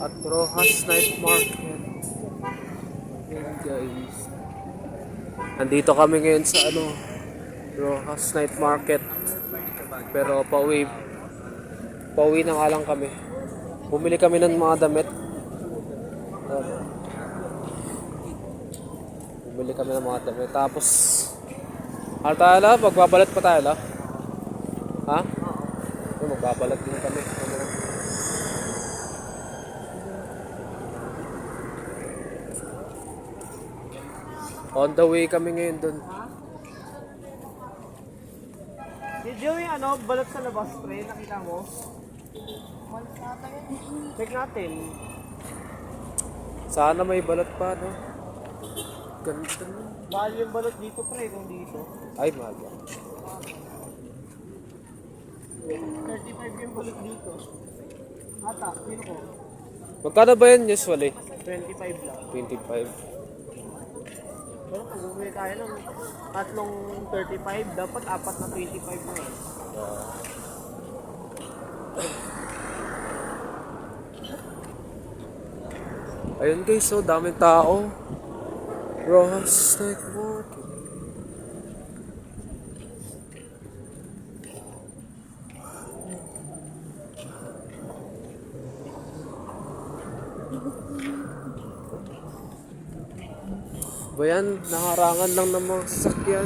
at Rojas Night Market. Ayan guys. Nandito kami ngayon sa Rojas Night Market. Pero pauwi na nga lang kami. Bumili kami ng mga damit. Bumili kami ng mga damit. Tapos, magbabalat pa tayo la? Ha? Magbabalat din kami. On the way kami ngayon dun. Video yung balat sa labas, pre, nakita mo? Check natin. Sana may balat pa, no? Ganda no? Mahal yung balat dito, pre, kung dito. Ay, mahal ba? 35 yung balat dito. Ata, sino ko? Magkano ba yan usually? 25 lang. 25. Pero kung bumili tayo ng tatlong 35, dapat apat na 25 na eh. Ayun guys, so daming tao. Rojas Night Market. Ba yan, nakarangan lang ng mga sasakyan.